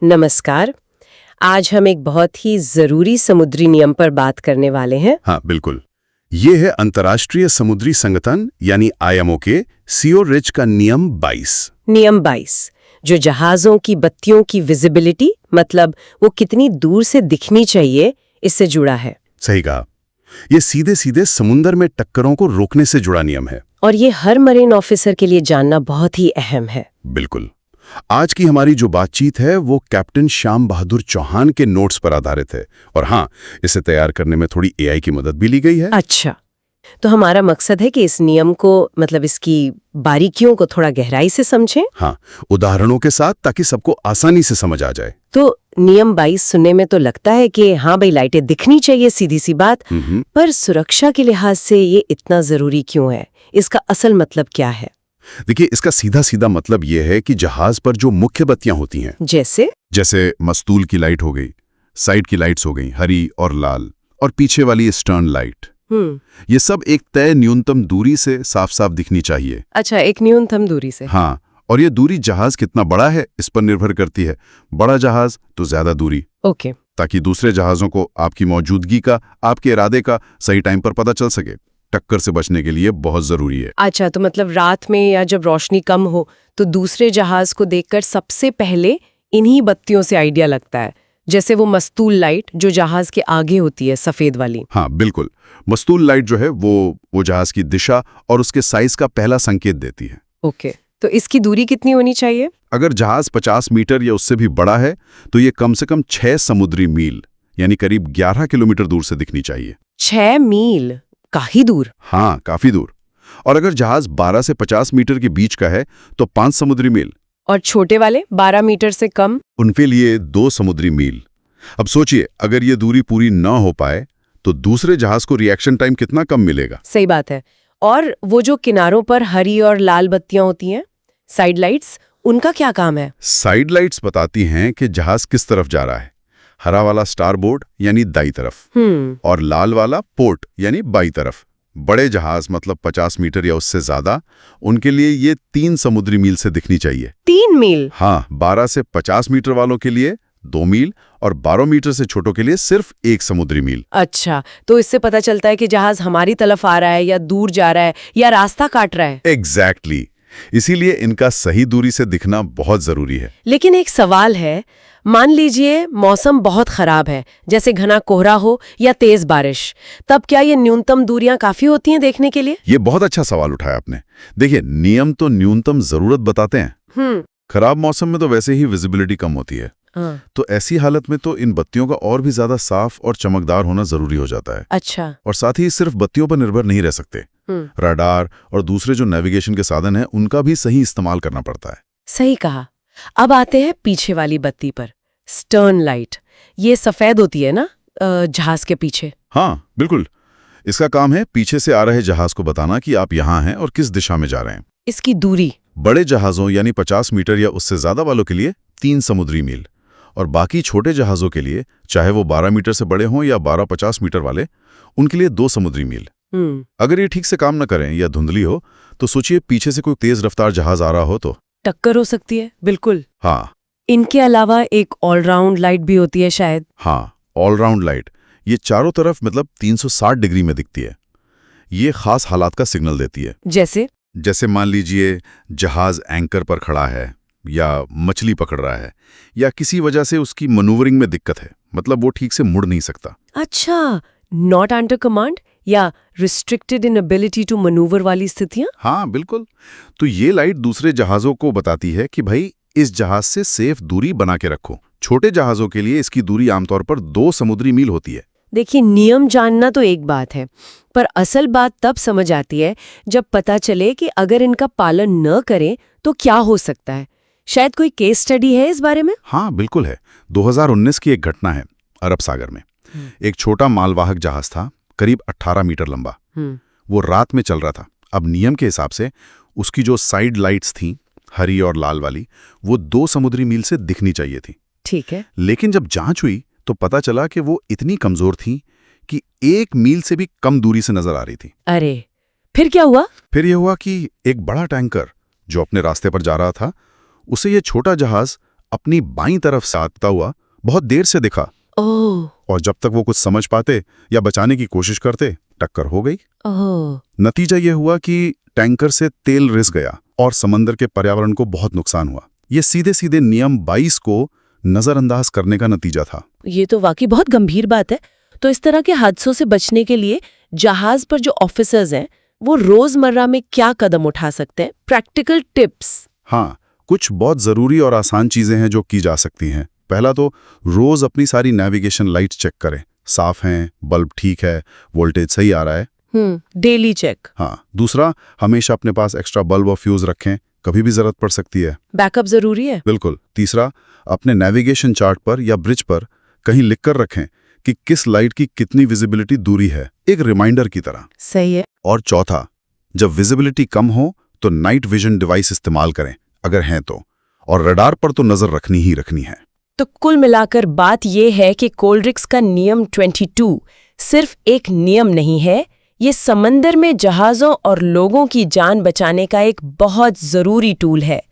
नमस्कार। आज हम एक बहुत ही जरूरी समुद्री नियम पर बात करने वाले हैं। हाँ बिल्कुल। ये है अंतर्राष्ट्रीय समुद्री संगठन यानी आईएमओ के सीओ रिच का नियम 22। नियम 22 जो जहाजों की बत्तियों की विजिबिलिटी मतलब वो कितनी दूर से दिखनी चाहिए इससे जुड़ा है। सही कहा। ये सीधे सीधे समुद्र में टक्करों को रोकने से जुड़ा नियम है। और ये हर मरीन ऑफिसर के लिए जानना बहुत ही अहम है। बिल्कुल। आज की हमारी जो बातचीत है वो कैप्टन श्याम बहादुर चौहान के नोट्स पर आधारित है। और हाँ, इसे तैयार करने में थोड़ी एआई की मदद भी ली गई है। अच्छा, तो हमारा मकसद है कि इस नियम को मतलब इसकी बारीकियों को थोड़ा गहराई से समझें। हाँ, उदाहरणों के साथ, ताकि सबको आसानी से समझ आ जाए। तो नियम 22 सुनने में तो लगता है कि हाँ भाई, लाइटें दिखनी चाहिए, सीधी सी बात। पर सुरक्षा के लिहाज से ये इतना जरूरी क्यों है? इसका असल मतलब क्या है? देखिए, इसका सीधा सीधा मतलब ये है कि जहाज पर जो मुख्य बत्तियां होती हैं, जैसे मस्तूल की लाइट हो गई, साइड की लाइट्स हो गई हरी और लाल, और पीछे वाली स्टर्न लाइट, ये सब एक तय न्यूनतम दूरी से साफ साफ दिखनी चाहिए। अच्छा, एक न्यूनतम दूरी से। हाँ, और ये दूरी जहाज कितना बड़ा है इस पर निर्भर करती है। बड़ा जहाज तो ज्यादा दूरी। ओके। ताकि दूसरे जहाजों को आपकी मौजूदगी का, आपके इरादे का सही टाइम पर पता चल सके। टक्कर से बचने के लिए बहुत जरूरी है। अच्छा, तो मतलब रात में या जब रोशनी कम हो तो दूसरे जहाज को देखकर सबसे पहले इन्हीं बत्तियों से आइडिया लगता है, जैसे वो मस्तूल लाइट जो जहाज के आगे होती है, सफेद वाली। हाँ बिल्कुल। मस्तूल लाइट जो है वो जहाज की दिशा और उसके साइज का पहला संकेत देती है। ओके, तो इसकी दूरी कितनी होनी चाहिए? अगर जहाज 50 मीटर या उससे भी बड़ा है तो ये कम से कम 6 समुद्री मील यानी करीब 11 किलोमीटर दूर से दिखनी चाहिए। 6 मील? काफी दूर। हाँ, काफी दूर। और अगर जहाज 12 से 50 मीटर के बीच का है तो 5 समुद्री मील। और छोटे वाले 12 मीटर से कम? उनके लिए 2 समुद्री मील। अब सोचिए, अगर ये दूरी पूरी न हो पाए तो दूसरे जहाज को रिएक्शन टाइम कितना कम मिलेगा। सही बात है। और वो जो किनारों पर हरी और लाल बत्तियां होती हैं, साइड लाइट्स, उनका क्या काम है? साइड लाइट्स बताती हैं कि जहाज किस तरफ जा रहा है। हरा वाला स्टारबोर्ड यानी दाई तरफ, और लाल वाला पोर्ट यानी बाई तरफ। बड़े जहाज मतलब 50 मीटर या उससे ज्यादा, उनके लिए ये 3 समुद्री मील से दिखनी चाहिए। 3 मील? हाँ, 12 से 50 मीटर वालों के लिए 2 मील और 12 मीटर से छोटों के लिए सिर्फ 1 समुद्री मील। अच्छा, तो इससे पता चलता है कि जहाज हमारी तरफ आ रहा है या दूर जा रहा है या रास्ता काट रहा है। एग्जैक्टली। इसीलिए इनका सही दूरी से दिखना बहुत जरूरी है। लेकिन एक सवाल है, मान लीजिए मौसम बहुत खराब है, जैसे घना कोहरा हो या तेज बारिश, तब क्या ये न्यूनतम दूरियां काफी होती हैं देखने के लिए? ये बहुत अच्छा सवाल उठाया आपने। देखिए, नियम तो न्यूनतम जरूरत बताते हैं। खराब मौसम में तो वैसे ही विजिबिलिटी कम होती है। तो ऐसी हालत में तो इन बत्तियों का और भी ज्यादा साफ और चमकदार होना जरूरी हो जाता है। अच्छा। और साथ ही सिर्फ बत्तियों पर निर्भर नहीं रह सकते। रडार और दूसरे जो नेविगेशन के साधन हैं, उनका भी सही इस्तेमाल करना पड़ता है। सही कहा। अब आते हैं पीछे वाली बत्ती पर, स्टर्न लाइट। ये सफेद होती है ना जहाज के पीछे? हाँ बिल्कुल। इसका काम है पीछे से आ रहे जहाज को बताना कि आप यहाँ हैं और किस दिशा में जा रहे हैं। इसकी दूरी? बड़े जहाजों यानी 50 मीटर या उससे ज्यादा वालों के लिए 3 समुद्री मील, और बाकी छोटे जहाजों के लिए, चाहे वो 12 मीटर से बड़े हों या 12-50 मीटर वाले, उनके लिए 2 समुद्री मील। अगर ये ठीक से काम न करें या धुंधली हो तो सोचिए, पीछे से कोई तेज रफ्तार जहाज आ रहा हो तो टक्कर हो सकती है। बिल्कुल। हाँ। इनके अलावा एक ऑलराउंड लाइट भी होती है शायद? हाँ, ऑलराउंड लाइट। ये चारों तरफ मतलब 360 डिग्री में दिखती है। ये खास हालात का सिग्नल देती है। जैसे मान लीजिए जहाज एंकर पर खड़ा है, या मछली पकड़ रहा है, या किसी वजह से उसकी मनूवरिंग में दिक्कत है, मतलब वो ठीक से मुड़ नहीं सकता। अच्छा, नॉट अंडर कमांड या restricted in ability to manoeuvre वाली स्थितियां? हाँ बिल्कुल। तो ये लाइट दूसरे जहाजों को बताती है कि भाई इस जहाज से सेफ दूरी बना के रखो। छोटे जहाजों के लिए इसकी दूरी आमतौर पर 2 समुद्री मील होती है। देखिए, नियम जानना तो एक बात है, पर असल बात तब समझ आती है जब पता चले कि अगर इनका पालन न करें तो क्या हो सकता है। शायद कोई केस स्टडी है इस बारे में? हाँ बिल्कुल है। 2019 की एक घटना है अरब सागर में। एक छोटा मालवाहक जहाज था, करीब 18 मीटर लंबा। वो रात में चल रहा था। अब नियम के हिसाब से उसकी जो साइड लाइट्स थीं, हरी और लाल वाली, वो 2 समुद्री मील से दिखनी चाहिए थी। ठीक है। लेकिन जब जांच हुई तो पता चला कि वो इतनी कमजोर थी कि 1 मील से भी कम दूरी से नजर आ रही थी। अरे, फिर क्या हुआ? फिर यह हुआ कि एक बड़ा टैंकर जो अपने रास्ते पर जा रहा था, उसे ये छोटा जहाज अपनी बाईं तरफ से आता हुआ बहुत देर से दिखा, ओह और जब तक वो कुछ समझ पाते या बचाने की कोशिश करते, टक्कर हो गई। ओह नतीजा ये हुआ कि टैंकर से तेल रिस गया और समंदर के पर्यावरण को बहुत नुकसान हुआ। ये सीधे सीधे नियम 22 को नजरअंदाज करने का नतीजा था। ये तो वाकई बहुत गंभीर बात है। तो इस तरह के हादसों से बचने के लिए जहाज पर जो ऑफिसर्स हैं वो रोजमर्रा में क्या कदम उठा सकते हैं? Practical tips. हाँ, कुछ बहुत जरूरी और आसान चीजें हैं जो की जा सकती हैं। पहला तो रोज अपनी सारी नेविगेशन लाइट चेक करें, साफ हैं, बल्ब ठीक है, वोल्टेज सही आ रहा है। Daily check. हाँ, दूसरा, हमेशा अपने पास एक्स्ट्रा बल्ब और फ्यूज रखें, कभी भी जरूरत पड़ सकती है। बैकअप जरूरी है। बिल्कुल। तीसरा, अपने नेविगेशन चार्ट पर या ब्रिज पर कहीं लिखकर रखें कि किस लाइट की कितनी विजिबिलिटी दूरी है, एक रिमाइंडर की तरह। सही है। और चौथा, जब विजिबिलिटी कम हो तो नाइट विजन डिवाइस इस्तेमाल करें अगर हैं तो, और रडार पर तो नजर रखनी ही रखनी है। तो कुल मिलाकर बात यह है कि कोलरिक्स का नियम 22 सिर्फ एक नियम नहीं है, ये समंदर में जहाज़ों और लोगों की जान बचाने का एक बहुत ज़रूरी टूल है।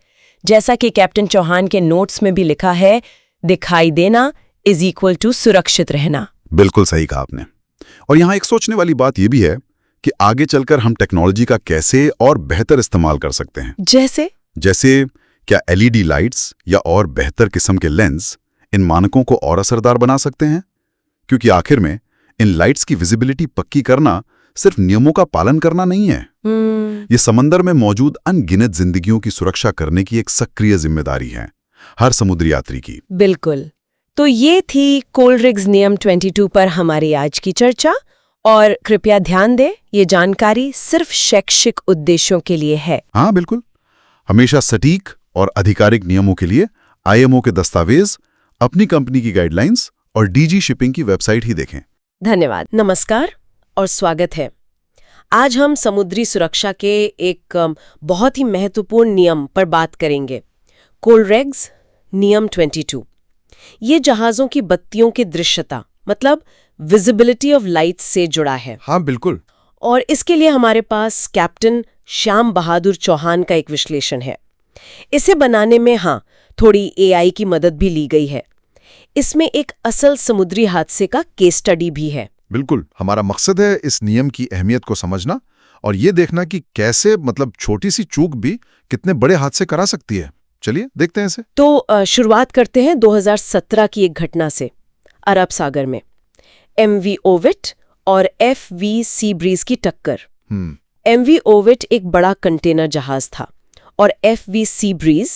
जैसा कि कैप्टन चौहान के नोट्स में भी लिखा है, दिखाई देना इज इक्वल टू सुरक्षित रहना। बिल्कुल सही कहा आपने। और यहाँ एक सोचने वाली बात यह भी है कि आगे चलकर हम टेक्नोलॉजी का कैसे और बेहतर इस्तेमाल कर सकते हैं। जैसे क्या एलईडी लाइट्स या और बेहतर किस्म के लेंस इन मानकों को और असरदार बना सकते हैं? क्योंकि आखिर में इन लाइट्स की विजिबिलिटी पक्की करना सिर्फ नियमों का पालन करना नहीं है, ये समंदर में मौजूद अनगिनत जिंदगियों की सुरक्षा करने की एक सक्रिय जिम्मेदारी है, हर समुद्री यात्री की। बिल्कुल। तो ये थी कोलरिक्स नियम 22 पर हमारी आज की चर्चा। और कृपया ध्यान दें, ये जानकारी सिर्फ शैक्षिक उद्देश्यों के लिए है। हाँ बिल्कुल। हमेशा सटीक और आधिकारिक नियमों के लिए आईएमओ के दस्तावेज, अपनी कंपनी की गाइडलाइंस और डीजी शिपिंग की वेबसाइट ही देखें। धन्यवाद। नमस्कार और स्वागत है। आज हम समुद्री सुरक्षा के एक बहुत ही महत्वपूर्ण नियम पर बात करेंगे, कोलरिक्स नियम 22। ये जहाज़ों की बत्तियों की दृश्यता मतलब विजिबिलिटी ऑफ लाइट से जुड़ा है। हाँ बिल्कुल। और इसके लिए हमारे पास कैप्टन श्याम बहादुर चौहान का एक विश्लेषण है। इसे बनाने में थोड़ी एआई की मदद भी ली गई है। इसमें एक असल समुद्री हादसे का केस स्टडी भी है। बिल्कुल, हमारा मकसद है इस नियम की अहमियत को समझना और ये देखना कि कैसे छोटी सी चूक भी कितने बड़े हादसे करा सकती है। चलिए देखते हैं इसे। तो शुरुआत करते हैं 2017 की एक घटना से। अरब सागर में MV ओविट और FV सी ब्रीज की टक्कर। MV ओविट एक बड़ा कंटेनर जहाज था और FV सी ब्रीज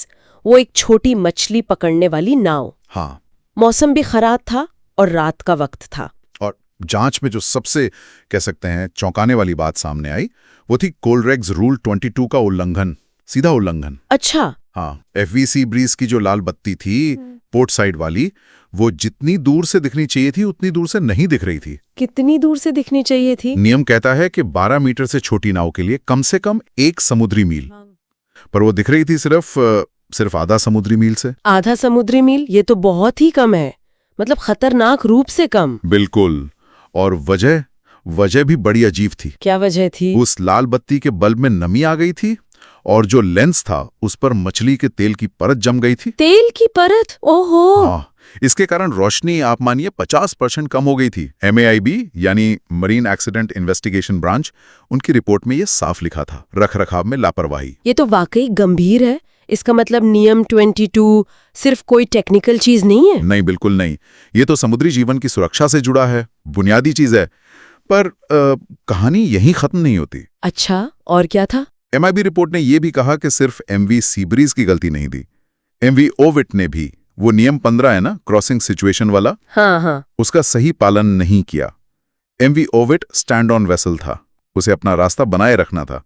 वो एक छोटी मछली पकड़ने वाली नाव। हाँ। मौसम भी खराब था और रात का वक्त था। और जांच में जो सबसे कह सकते हैं चौंकाने वाली बात सामने आई वो थी कोलरिक्स रूल 22 का उल्लंघन, सीधा उल्लंघन। अच्छा। हाँ, FV सी ब्रीज की जो लाल बत्ती थी पोर्ट साइड वाली, वो जितनी दूर से दिखनी चाहिए थी उतनी दूर से नहीं दिख रही थी। कितनी दूर से दिखनी चाहिए थी? नियम कहता है कि 12 मीटर से छोटी नाव के लिए कम से कम 1 समुद्री मील, पर वो दिख रही थी सिर्फ आधा समुद्री मील से। आधा समुद्री मील? ये तो बहुत ही कम है, मतलब खतरनाक रूप से कम। बिल्कुल। और वजह भी बड़ी अजीब थी। क्या वजह थी? उस लाल बत्ती के बल्ब में नमी आ गई थी और जो लेंस था उस पर मछली के तेल की परत जम गई थी। तेल की परत? ओहो। हाँ, इसके कारण रोशनी आप मानिए 50% कम हो गई थी। MAIB यानी मरीन एक्सीडेंट इन्वेस्टिगेशन ब्रांच, उनकी रिपोर्ट में ये साफ लिखा था, रखरखाव में लापरवाही। ये तो वाकई गंभीर है। इसका मतलब नियम 22 सिर्फ कोई टेक्निकल चीज नहीं है। नहीं, बिल्कुल नहीं। ये तो समुद्री जीवन की सुरक्षा से जुड़ा है, बुनियादी चीज है। पर कहानी यहीं खत्म नहीं होती। अच्छा, और क्या था? MIB रिपोर्ट ने यह भी कहा कि सिर्फ MV सी ब्रीज की गलती नहीं थी। MV ओविट ने भी, वो नियम 15 है ना, क्रॉसिंग सिचुएशन वाला, हाँ, उसका सही पालन नहीं किया। MV ओविट स्टैंड ऑन वेसल था, उसे अपना रास्ता बनाए रखना था,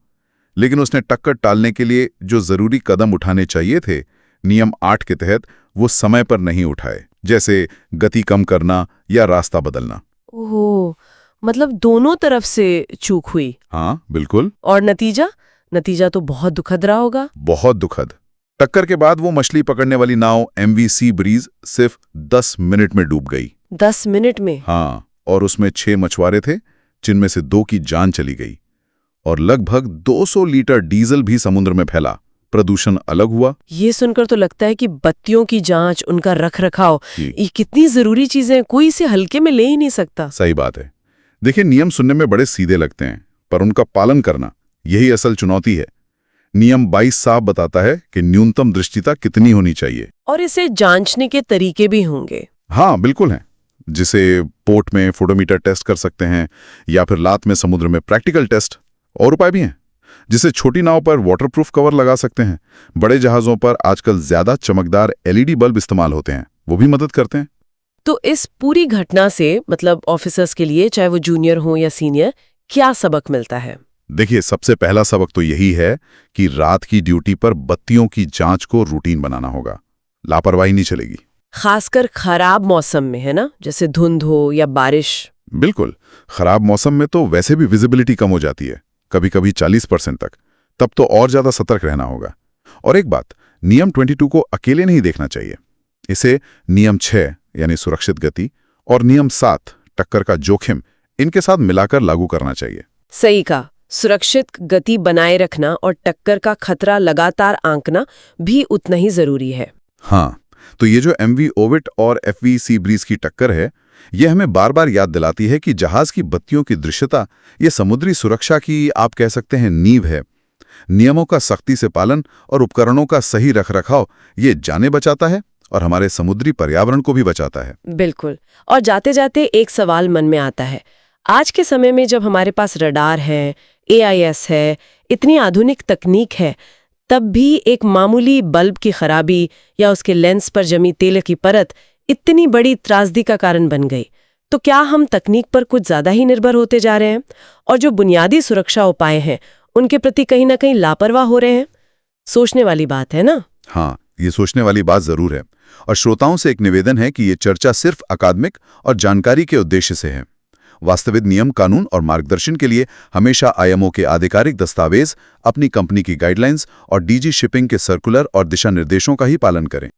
लेकिन उसने टक्कर टालने के लिए जो जरूरी कदम उठाने चाहिए थे नियम 8 के तहत, वो समय पर नहीं उठाए, जैसे गति कम करना या रास्ता बदलना। ओह, मतलब दोनों तरफ से चूक हुई। हाँ बिल्कुल। और नतीजा तो बहुत दुखद रहा होगा। बहुत दुखद। टक्कर के बाद वो मछली पकड़ने वाली नाव MV सी ब्रीज सिर्फ 10 मिनट में डूब गई। 10 मिनट में? हाँ, और उसमें 6 मछुआरे थे, जिनमें से 2 की जान चली गई और लगभग 200 लीटर डीजल भी समुद्र में फैला, प्रदूषण अलग हुआ। ये सुनकर तो लगता है कि बत्तियों की जांच, उनका रखरखाव, जी। ये कितनी जरूरी चीजें हैं, कोई इसे हल्के में ले ही नहीं सकता। सही बात है। देखिए, नियम सुनने में बड़े सीधे लगते हैं, पर उनका पालन करना यही असल चुनौती है। नियम 22 साफ बताता है कि न्यूनतम दृष्टिता कितनी होनी चाहिए। और इसे जांचने के तरीके भी होंगे। हाँ, बिल्कुल हैं। जिसे पोर्ट में फोटोमीटर टेस्ट कर सकते हैं, या फिर लात में समुद्र में प्रैक्टिकल टेस्ट। और उपाय भी हैं, जिसे छोटी नाव पर वाटरप्रूफ कवर लगा सकते हैं। बड़े जहाज़ों पर आजकल ज्यादा चमकदार LED बल्ब इस्तेमाल होते हैं, वो भी मदद करते हैं। तो इस पूरी घटना से मतलब ऑफिसर्स के लिए, चाहे वो जूनियर हो या सीनियर, क्या सबक मिलता है? देखिए, सबसे पहला सबक तो यही है कि रात की ड्यूटी पर बत्तियों की जांच को रूटीन बनाना होगा। लापरवाही नहीं चलेगी। खासकर खराब मौसम में, है ना, जैसे धुंध हो या बारिश। बिल्कुल, खराब मौसम में तो वैसे भी विजिबिलिटी कम हो जाती है, कभी कभी 40% तक। तब तो और ज्यादा सतर्क रहना होगा। और एक बात, नियम 22 को अकेले नहीं देखना चाहिए। इसे नियम 6 यानी सुरक्षित गति और नियम 7 टक्कर का जोखिम, इनके साथ मिलाकर लागू करना चाहिए। सही कहा। सुरक्षित गति बनाए रखना और टक्कर का खतरा लगातार आंकना भी उतना ही जरूरी है। हाँ, तो ये जो MV ओविट और FV सी ब्रीज की टक्कर है, ये हमें बार बार याद दिलाती है कि जहाज की बत्तियों की दृश्यता ये समुद्री सुरक्षा की, आप कह सकते हैं, नींव है। नियमों का सख्ती से पालन और उपकरणों का सही रखरखाव ये जानें बचाता है और हमारे समुद्री पर्यावरण को भी बचाता है। बिल्कुल। और जाते जाते एक सवाल मन में आता है, आज के समय में जब हमारे पास रडार है, AIS है, इतनी आधुनिक तकनीक है, तब भी एक मामूली बल्ब की खराबी या उसके लेंस पर जमी तेल की परत इतनी बड़ी त्रासदी का कारण बन गई। तो क्या हम तकनीक पर कुछ ज्यादा ही निर्भर होते जा रहे हैं और जो बुनियादी सुरक्षा उपाय हैं उनके प्रति कहीं ना कहीं लापरवाह हो रहे हैं? सोचने वाली बात है ना? हाँ, ये सोचने वाली बात जरूर है। और श्रोताओं से एक निवेदन है कि ये चर्चा सिर्फ अकादमिक और जानकारी के उद्देश्य से है। वास्तविक नियम, कानून और मार्गदर्शन के लिए हमेशा IMO के आधिकारिक दस्तावेज, अपनी कंपनी की गाइडलाइंस और DG शिपिंग के सर्कुलर और दिशा निर्देशों का ही पालन करें।